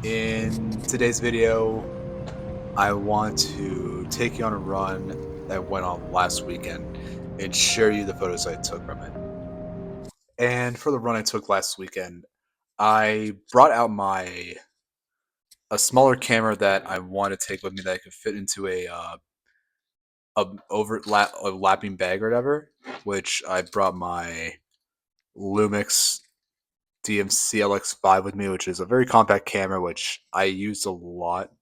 In today's video, I want to take you on a run that went on last weekend and share you the photos I took from it. And for the run I took last weekend, I brought out my a smaller camera that I want to take with me that I could fit into a lapping bag or whatever. Which I brought my Lumix DMC LX5 with me, which is a very compact camera, which I used a lot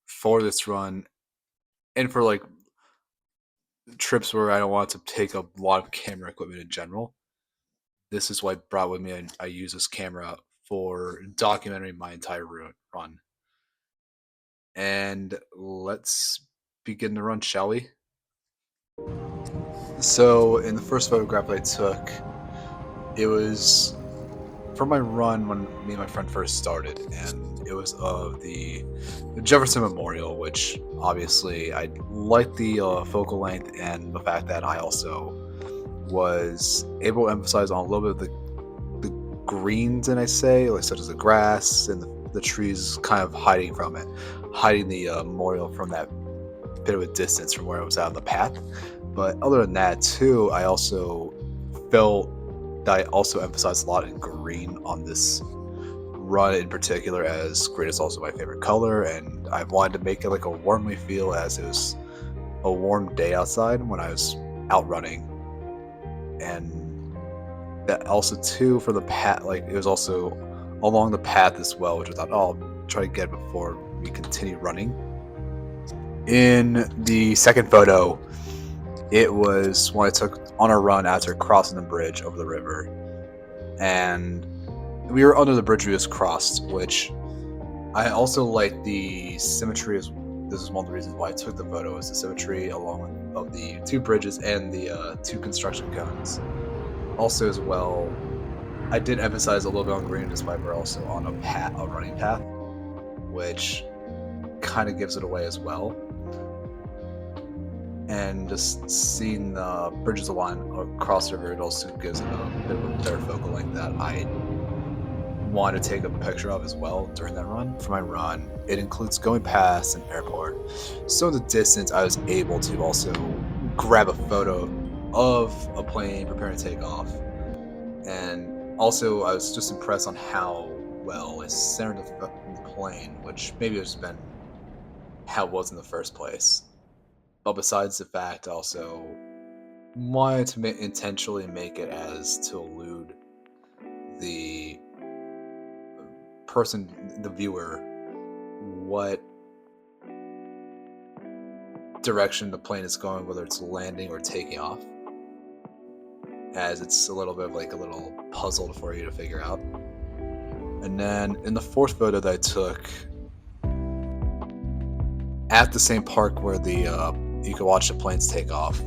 for this run and for like trips where I don't want to take a lot of camera equipment in general. This is what I brought with me, and I use this camera for documenting my entire run. And let's begin the run, shall we? So, in the first photograph I took, it was from my run when me and my friend first started, and it was of the Jefferson Memorial, which obviously I like the focal length and the fact that I also was able to emphasize on a little bit of the greens, and I say, like such as the grass and the trees kind of hiding from it, hiding the memorial from that bit of a distance from where it was out on the path. But other than that, too, I also felt that I also emphasized a lot in green on this run in particular, as green is also my favorite color, and I wanted to make it like a warmly feel as it was a warm day outside when I was out running. And that also too for the path, like it was also along the path as well, which I thought, oh, I'll try to get before we continue running. In the second photo, it was when I took on a run after crossing the bridge over the river, and we were under the bridge we just crossed, which I also like the symmetry. This is one of the reasons why I took the photo, is the symmetry along of the two bridges and the two construction cones. Also, as well, I did emphasize a little bit on green, despite we're also on a running path, which kind of gives it away as well. And just seeing the bridges along across the river, it also gives it a bit of a better focal length that I want to take a picture of as well during that run. For my run, it includes going past an airport. So in the distance, I was able to also grab a photo of a plane preparing to take off. And also, I was just impressed on how well I centered the plane, which maybe it's been how it was in the first place. But besides the fact, I also wanted to intentionally make it as to elude the person, the viewer, what direction the plane is going, whether it's landing or taking off, as it's a little bit of like a little puzzle for you to figure out. And then in the fourth photo that I took at the same park where the you can watch the planes take off,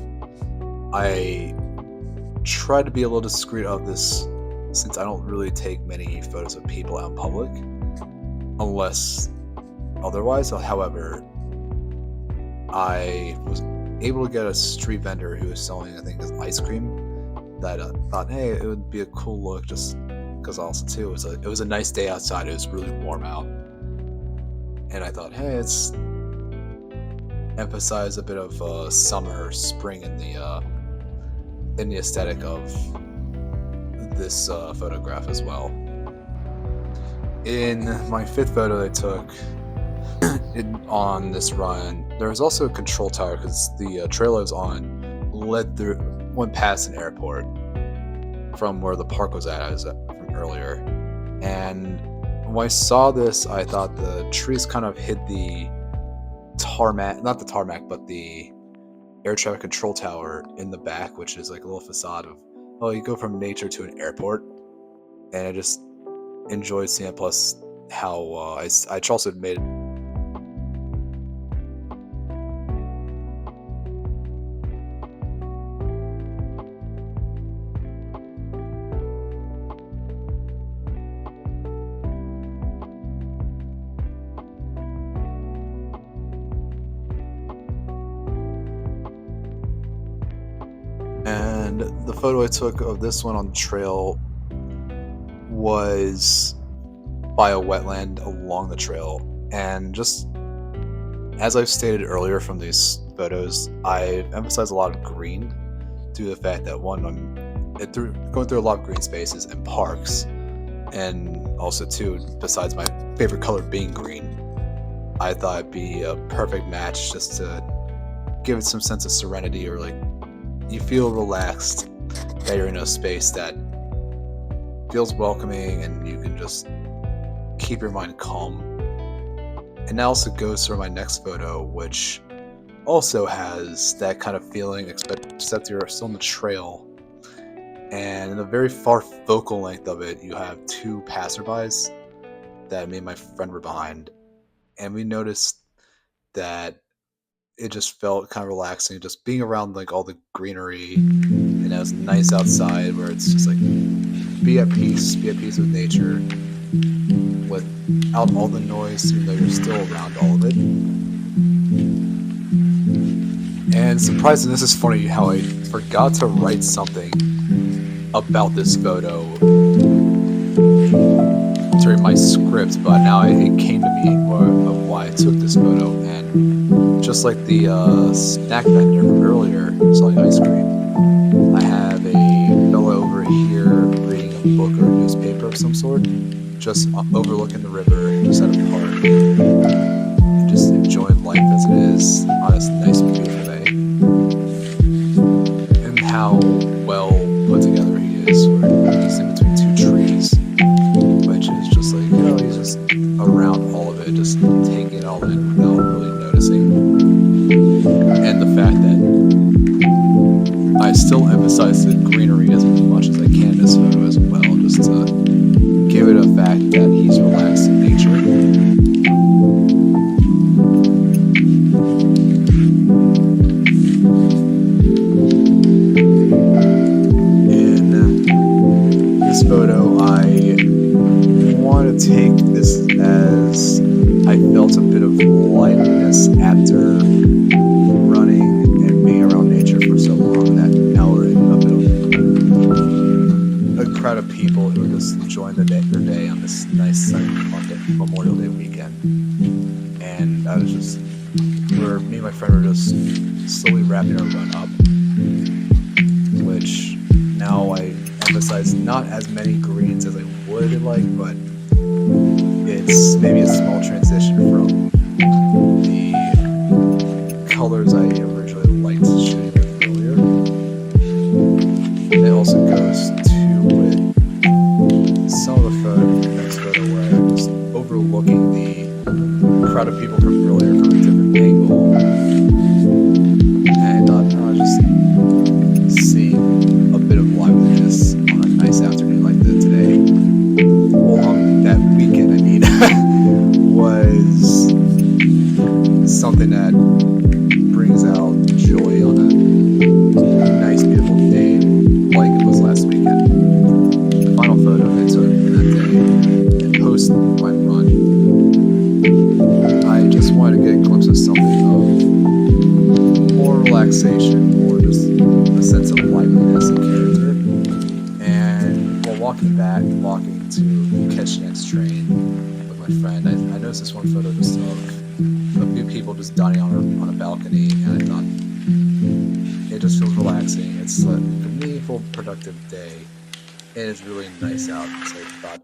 I tried to be a little discreet of this, since I don't really take many photos of people out in public unless otherwise. However, I was able to get a street vendor who was selling, I think, ice cream, that thought, hey, it would be a cool look, just because also too it was a nice day outside. It was really warm out, and I thought, hey, it's emphasize a bit of summer, spring in the aesthetic of this photograph as well. In my fifth photo I took on this run, there was also a control tower, because the trail I was on went past an airport from where the park was at. I was at from earlier, and when I saw this, I thought the trees kind of hid the tarmac, not the tarmac, but the air traffic control tower in the back, which is like a little facade of, oh, you go from nature to an airport. And I just enjoyed seeing it. Plus, how I also made. And the photo I took of this one on the trail was by a wetland along the trail. And just as I've stated earlier from these photos, I've emphasized a lot of green due to the fact that one, going through a lot of green spaces and parks, and also two, besides my favorite color being green, I thought it'd be a perfect match just to give it some sense of serenity, or like you feel relaxed that you're in a space that feels welcoming and you can just keep your mind calm. And that also goes for my next photo, which also has that kind of feeling, except you're still on the trail. And in the very far focal length of it, you have two passerbys that me and my friend were behind. And we noticed that it just felt kind of relaxing, just being around like all the greenery, and it was nice outside where it's just like be at peace with nature, without all the noise, even though you're still around all of it. And surprisingly, this is funny how I forgot to write something about this photo during my script, but now it came to me of why I took this photo. And just like the snack vendor from earlier selling ice cream, I have a fella over here reading a book or a newspaper of some sort, just overlooking the river, just at a park, and just enjoying life as it is on this nice, beautiful day. And how well put together he is, where he's in between two trees, which is just like, he's just around all of it, just taking it all in without really noticing. And the fact that I still emphasize the greenery as much as I can in this photo as well, just to give it a fact that he's relaxed in nature. In this photo, I want to take this as I felt a bit of liveliness after running and being around nature for so long that now we're in a bit of a crowd of people who are just enjoying their day on this nice sunny Memorial Day weekend. And I was just, where me and my friend were just slowly wrapping our run up, which now I emphasize not as many greens as I would like, but it's maybe a small transition from the colors I originally liked shooting with earlier. And it also goes to with some of the next photo where I'm just overlooking the crowd of people from earlier from a different angle, and I'll just see a bit of liveliness on a nice afternoon like today. Well, on that weekend, I mean, was something that brings out joy on a nice, beautiful day like it was last weekend. The final photo I took that day and post my run, I just wanted to get a glimpse of something of more relaxation, or just a sense of liveliness and character. And while walking to catch the next train with my friend, I noticed this one photo just of a few people just dining on a balcony, and I thought it just feels relaxing. It's a meaningful, productive day, and it's really nice out. So I thought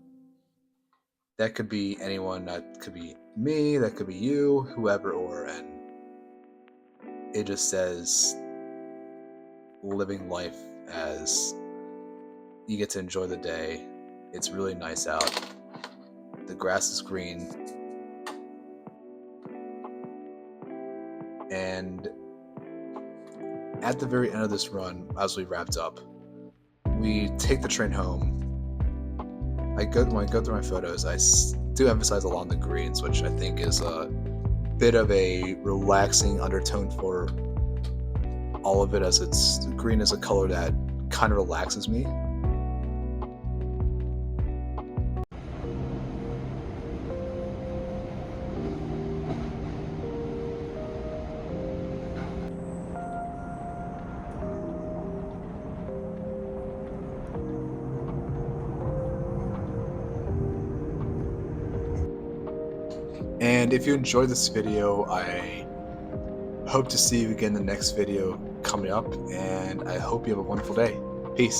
that could be anyone, that could be me, that could be you, whoever, and it just says living life as you get to enjoy the day. It's really nice out. The grass is green. And at the very end of this run, as we wrapped up, we take the train home. When I go through my photos, I do emphasize along the greens, which I think is a bit of a relaxing undertone for all of it, as it's green is a color that kind of relaxes me. And if you enjoyed this video, I hope to see you again in the next video coming up, and I hope you have a wonderful day. Peace.